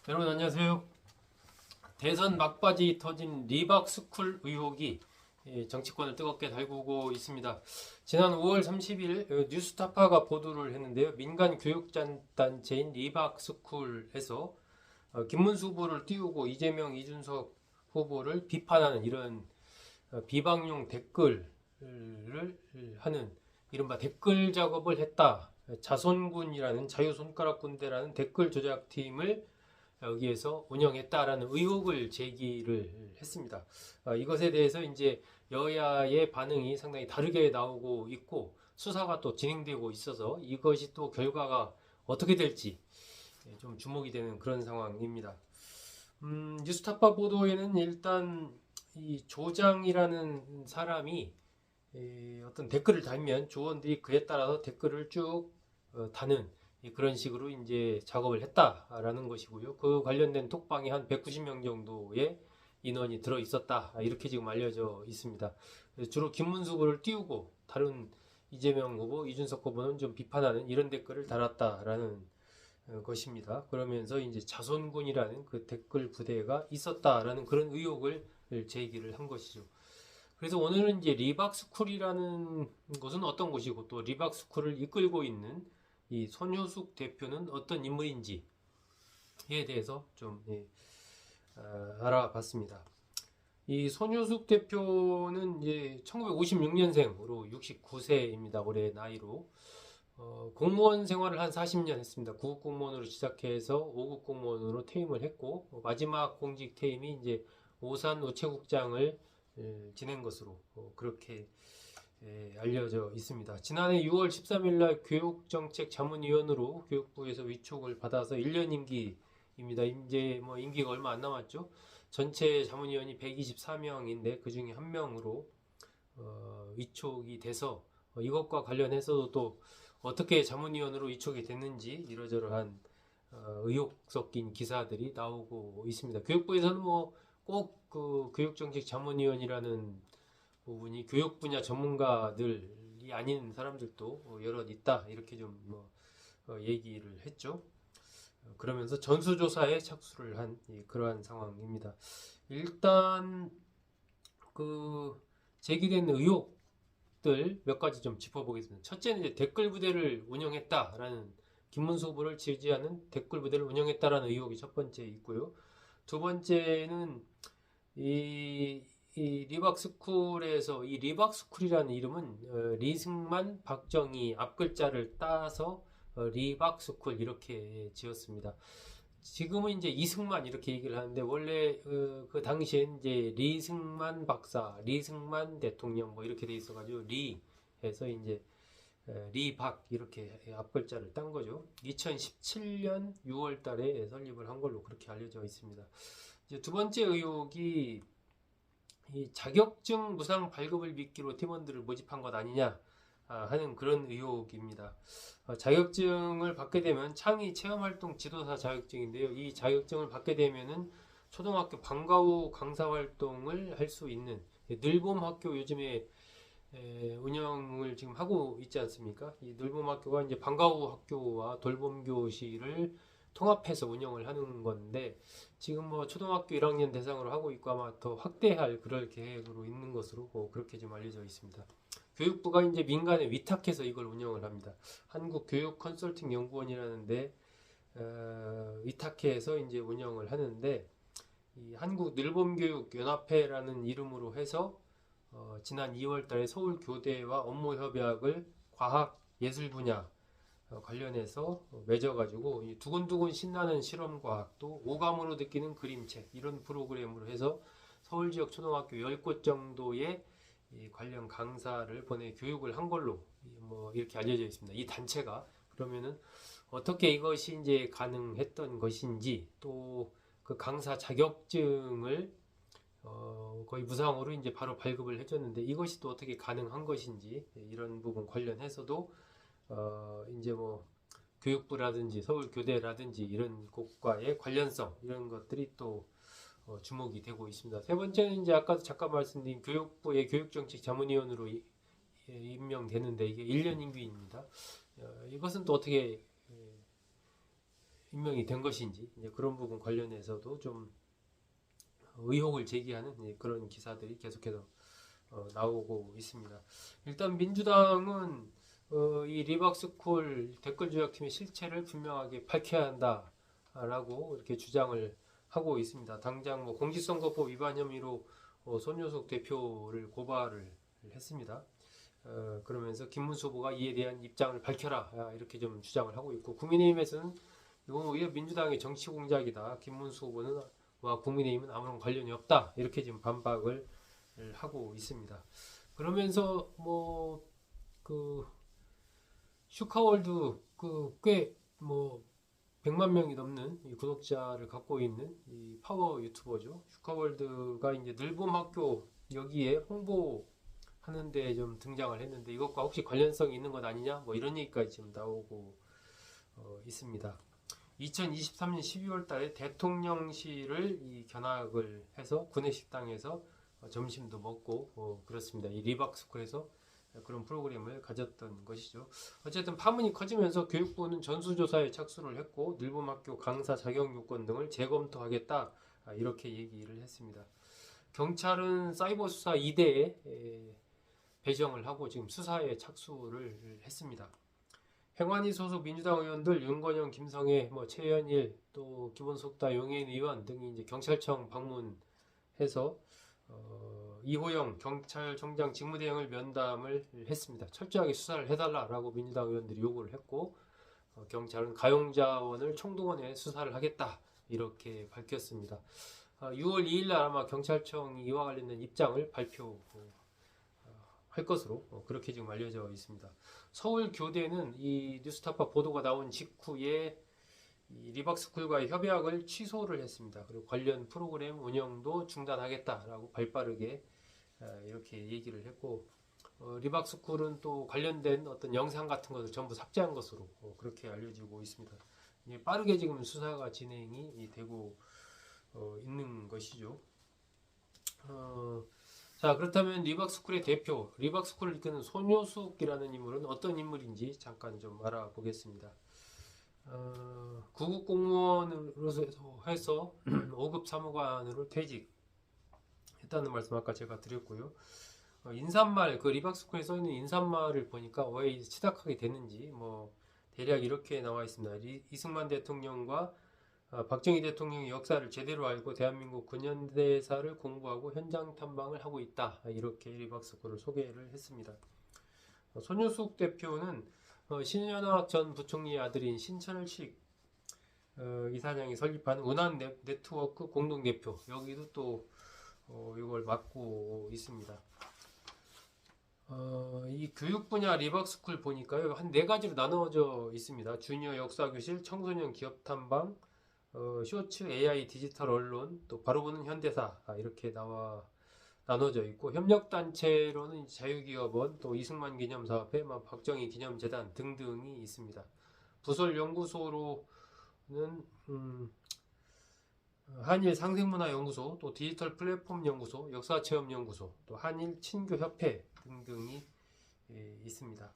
여러분 안녕하세요. 대선 막바지 터진 리박스쿨 의혹이 정치권을 뜨겁게 달구고 있습니다. 지난 5월 30일 뉴스타파가 보도를 했는데요. 민간 교육단체인 리박스쿨에서 김문수 후보를 띄우고 이재명, 이준석 후보를 비판하는 이런 비방용 댓글을 하는 이른바 댓글 작업을 했다. 자손군이라는 자유손가락 군대라는 댓글 조작팀을 여기에서 운영했다라는 의혹을 제기를 했습니다. 이것에 대해서 이제 여야의 반응이 상당히 다르게 나오고 있고 수사가 또 진행되고 있어서 이것이 또 결과가 어떻게 될지 좀 주목이 되는 그런 상황입니다. 뉴스타파 보도에는 일단 이 조장이라는 사람이 어떤 댓글을 달면 조원들이 그에 따라서 댓글을 쭉 다는 그런 식으로 이제 작업을 했다라는 것이고요. 그 관련된 톡방에 한 190명 정도의 인원이 들어 있었다. 이렇게 지금 알려져 있습니다. 주로 김문수 후보를 띄우고 다른 이재명 후보, 이준석 후보는 좀 비판하는 이런 댓글을 달았다라는 것입니다. 그러면서 이제 자손군이라는 그 댓글 부대가 있었다라는 그런 의혹을 제기를 한 것이죠. 그래서 오늘은 이제 리박스쿨이라는 곳은 어떤 곳이고 또 리박스쿨을 이끌고 있는 이 손효숙 대표는 어떤 인물인지에 대해서 좀 알아봤습니다. 이 손효숙 대표는 이제 1956년생으로 69세입니다. 올해 나이로 공무원 생활을 한 40년 했습니다. 9급 공무원으로 시작해서 5급 공무원으로 퇴임을 했고 마지막 공직 퇴임이 이제 오산 우체국장을 지낸 것으로 그렇게 알려져 있습니다. 지난해 6월 13일 날 교육정책자문위원으로 교육부에서 위촉을 받아서 1년 임기입니다. 이제 뭐 임기가 얼마 안 남았죠. 전체 자문위원이 124명인데 그 중에 한 명으로 위촉이 돼서 이것과 관련해서도 또 어떻게 자문위원으로 위촉이 됐는지 이러저러한 의혹 섞인 기사들이 나오고 있습니다. 교육부에서는 뭐 꼭 그 교육정책자문위원이라는 부분이 교육 분야 전문가들이 아닌 사람들도 여럿 있다 이렇게 좀뭐 얘기를 했죠. 그러면서 전수조사에 착수를 한 그러한 상황입니다. 일단 그 제기된 의혹들 몇 가지 좀 짚어보겠습니다. 첫째는 이제 댓글 부대를 운영했다라는 김문수 후보를 지지하는 댓글 부대를 운영했다라는 의혹이 첫 번째 있고요. 두 번째는 이 리박스쿨에서 이 리박스쿨이라는 이름은 리승만, 박정희 앞글자를 따서 리박스쿨 이렇게 지었습니다. 지금은 이제 이승만 이렇게 얘기를 하는데 원래 그 당시엔 이제 리승만 박사, 리승만 대통령 뭐 이렇게 돼 있어가지고 리 해서 이제 리박 이렇게 앞글자를 딴 거죠. 2017년 6월 달에 설립을 한 걸로 그렇게 알려져 있습니다. 이제 두 번째 의혹이 이 자격증 무상 발급을 미끼로 팀원들을 모집한 것 아니냐 하는 그런 의혹입니다. 자격증을 받게 되면 창의 체험활동 지도사 자격증인데요. 이 자격증을 받게 되면은 초등학교 방과 후 강사 활동을 할 수 있는 늘봄 학교 요즘에 운영을 지금 하고 있지 않습니까? 이 늘봄 학교가 이제 방과 후 학교와 돌봄 교실을 통합해서 운영을 하는 건데 지금 뭐 초등학교 1학년 대상으로 하고 있고 아마 더 확대할 그럴 계획으로 있는 것으로 그렇게 좀 알려져 있습니다. 교육부가 이제 민간에 위탁해서 이걸 운영을 합니다. 한국교육컨설팅연구원이라는데 위탁해서 이제 운영을 하는데 이 한국늘봄교육연합회라는 이름으로 해서 지난 2월달에 서울교대와 업무 협약을 과학 예술 분야 관련해서 맺어가지고 이 두근두근 신나는 실험과학 또 오감으로 느끼는 그림책 이런 프로그램으로 해서 서울 지역 초등학교 10곳 정도의 이 관련 강사를 보내 교육을 한 걸로 뭐 이렇게 알려져 있습니다. 이 단체가 그러면은 어떻게 이것이 이제 가능했던 것인지 또 그 강사 자격증을 거의 무상으로 이제 바로 발급을 해줬는데 이것이 또 어떻게 가능한 것인지 이런 부분 관련해서도 이제 뭐 교육부라든지 서울교대라든지 이런 곳과의 관련성 이런 것들이 또 주목이 되고 있습니다. 세 번째는 이제 아까도 잠깐 말씀드린 교육부의 교육정책 자문위원으로 임명되는데 이게 1년 임기입니다. 이것은 또 어떻게 임명이 된 것인지 이제 그런 부분 관련해서도 좀 의혹을 제기하는 그런 기사들이 계속해서 나오고 있습니다. 일단 민주당은 이 리박스쿨 댓글 조작팀의 실체를 분명하게 밝혀야 한다라고 이렇게 주장을 하고 있습니다. 당장 뭐 공직선거법 위반 혐의로 손효숙 대표를 고발을 했습니다. 그러면서 김문수 후보가 이에 대한 입장을 밝혀라 이렇게 좀 주장을 하고 있고, 국민의힘에서는 이건 오히려 민주당의 정치 공작이다, 김문수 후보는 와 국민의힘은 아무런 관련이 없다, 이렇게 지금 반박을 하고 있습니다. 그러면서 뭐 그 슈카월드 꽤 뭐 100만 명이 넘는 이 구독자를 갖고 있는 이 파워 유튜버죠. 슈카월드가 이제 늘봄학교 여기에 홍보하는데 좀 등장을 했는데, 이것과 혹시 관련성이 있는 것 아니냐 뭐 이런 얘기까지 지금 나오고 있습니다. 2023년 12월 달에 대통령실을 이 견학을 해서 구내식당에서 점심도 먹고 그렇습니다. 이 리박스쿨에서 그런 프로그램을 가졌던 것이죠. 어쨌든 파문이 커지면서 교육부는 전수조사에 착수를 했고 늘봄학교 강사 자격 요건 등을 재검토하겠다 이렇게 얘기를 했습니다. 경찰은 사이버 수사 2대에 배정을 하고 지금 수사에 착수를 했습니다. 행안위 소속 민주당 의원들 윤건영, 김성애, 최현일, 또 기본소득당 용해인 의원 등이 이제 경찰청 방문해서 이호영 경찰청장 직무대행을 면담을 했습니다. 철저하게 수사를 해달라라고 민주당 의원들이 요구를 했고, 경찰은 가용자원을 총동원해 수사를 하겠다 이렇게 밝혔습니다. 6월 2일 날 아마 경찰청이 이와 관련된 입장을 발표할 것으로 그렇게 지금 알려져 있습니다. 서울교대는 이 뉴스타파 보도가 나온 직후에 이 리박스쿨과의 협약을 취소를 했습니다. 그리고 관련 프로그램 운영도 중단하겠다라고 발빠르게 이렇게 얘기를 했고, 리박스쿨은 또 관련된 어떤 영상 같은 것을 전부 삭제한 것으로 그렇게 알려지고 있습니다. 빠르게 지금 수사가 진행이 되고 있는 것이죠. 자, 그렇다면 리박스쿨의 대표, 리박스쿨을 이끄는 손효숙이라는 인물은 어떤 인물인지 잠깐 좀 알아보겠습니다. 구급 공무원으로서 해서 5급 사무관으로 퇴직했다는 말씀 아까 제가 드렸고요. 인사말, 그 리박스쿨에 써 있는 인사말을 보니까 왜 치닫하게 됐는지 대략 이렇게 나와 있습니다. 이승만 대통령과 박정희 대통령의 역사를 제대로 알고 대한민국 근현대사를 공부하고 현장 탐방을 하고 있다, 이렇게 리박스쿨을 소개를 했습니다. 손효숙 대표는 신현악 전 부총리의 아들인 신천식 이사장이 설립한 운한 네트워크 공동대표, 여기도 또 이걸 맡고 있습니다. 이 교육 분야 리박스쿨 보니까요, 한 4가지로 나누어져 있습니다. 주니어 역사교실, 청소년 기업 탐방, 쇼츠, AI, 디지털 언론, 또 바로 보는 현대사, 이렇게 나눠져 있고, 협력단체로는 자유기업원, 또 이승만 기념사업회, 박정희 기념재단 등등이 있습니다. 부설연구소로는 한일 상생문화연구소, 또 디지털 플랫폼 연구소, 역사체험연구소, 또 한일 친교협회 등등이 있습니다.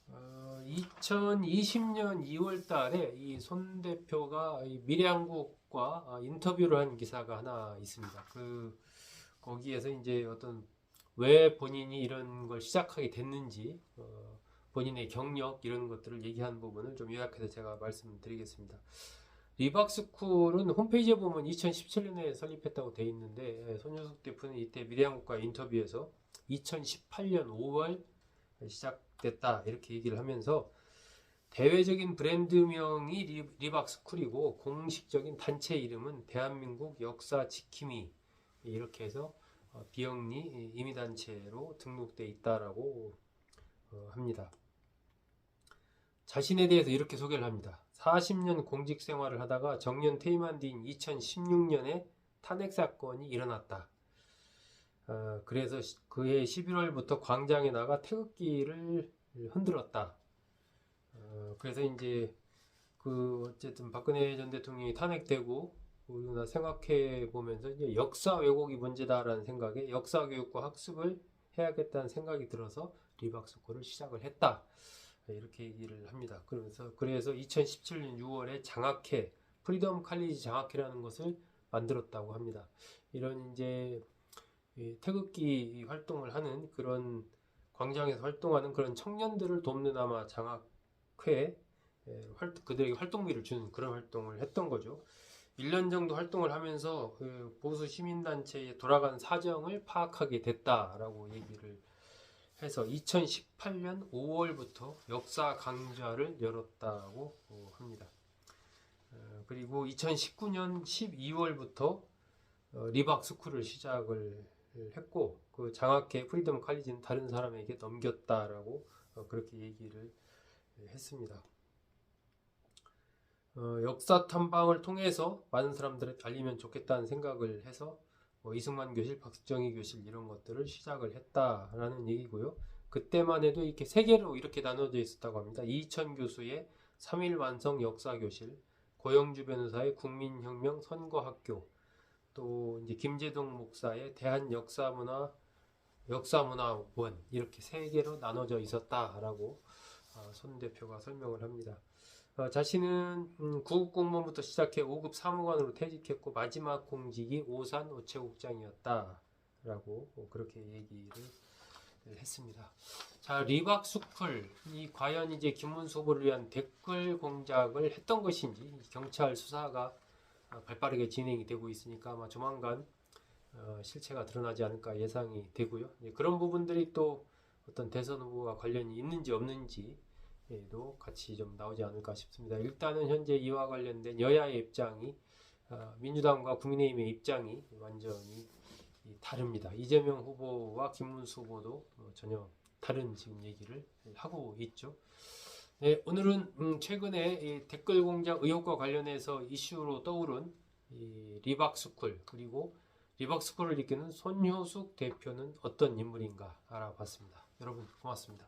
2020년 2월 달에 이 손 대표가 미래한국과 인터뷰를 한 기사가 하나 있습니다. 거기에서 이제 왜 본인이 이런 걸 시작하게 됐는지, 본인의 경력 이런 것들을 얘기한 부분을 좀 요약해서 제가 말씀드리겠습니다. 리박스쿨은 홈페이지에 보면 2017년에 설립했다고 되어 있는데, 손효숙 대표는 이때 미래한국과 인터뷰에서 2018년 5월 시작됐다 이렇게 얘기를 하면서, 대외적인 브랜드명이 리박스쿨이고 공식적인 단체 이름은 대한민국 역사 지킴이, 이렇게 해서 비영리 임의단체로 등록되어 있다라고 합니다. 자신에 대해서 이렇게 소개를 합니다. 40년 공직 생활을 하다가 정년 퇴임한 뒤인 2016년에 탄핵 사건이 일어났다. 그래서 그해 11월부터 광장에 나가 태극기를 흔들었다. 그래서 이제 어쨌든 박근혜 전 대통령이 탄핵되고 우리가 생각해 보면서 이제 역사 왜곡이 문제다라는 생각에 역사 교육과 학습을 해야겠다는 생각이 들어서 리박스쿨을 시작을 했다, 이렇게 얘기를 합니다. 그래서 2017년 6월에 장학회, 프리덤 칼리지 장학회라는 것을 만들었다고 합니다. 이런 이제 태극기 활동을 하는 그런 광장에서 활동하는 그런 청년들을 돕는 아마 장학회, 그들에게 활동비를 주는 그런 활동을 했던 거죠. 1년 정도 활동을 하면서 그 보수 시민단체에 돌아간 사정을 파악하게 됐다라고 얘기를 해서 2018년 5월부터 역사 강좌를 열었다고 합니다. 그리고 2019년 12월부터 리박 스쿨을 시작을 했고 그 장학회 프리덤 칼리지는 다른 사람에게 넘겼다라고 그렇게 얘기를 했습니다. 역사 탐방을 통해서 많은 사람들에게 알리면 좋겠다는 생각을 해서 이승만 교실, 박정희 교실 이런 것들을 시작을 했다라는 얘기고요. 그때만 해도 이렇게 세 개로 이렇게 나눠져 있었다고 합니다. 이천 교수의 3일 완성 역사 교실, 고영주 변호사의 국민혁명 선거학교, 또 이제 김재동 목사의 대한 역사문화원 이렇게 세 개로 나눠져 있었다라고 손 대표가 설명을 합니다. 자신은 9급 공무원부터 시작해 5급 사무관으로 퇴직했고 마지막 공직이 오산 우체국장이었다라고 그렇게 얘기를 했습니다. 자, 리박 스쿨 이 과연 이제 김문수 후보를 위한 댓글 공작을 했던 것인지 경찰 수사가 발빠르게 진행이 되고 있으니까 아마 조만간 실체가 드러나지 않을까 예상이 되고요. 그런 부분들이 또 어떤 대선 후보와 관련이 있는지 없는지도 같이 좀 나오지 않을까 싶습니다. 일단은 현재 이와 관련된 여야의 입장이 민주당과 국민의힘의 입장이 완전히 다릅니다. 이재명 후보와 김문수 후보도 전혀 다른 지금 얘기를 하고 있죠. 네, 오늘은 최근에 댓글 공작 의혹과 관련해서 이슈로 떠오른 리박스쿨 그리고 리박스쿨을 이끄는 손효숙 대표는 어떤 인물인가 알아봤습니다. 여러분 고맙습니다.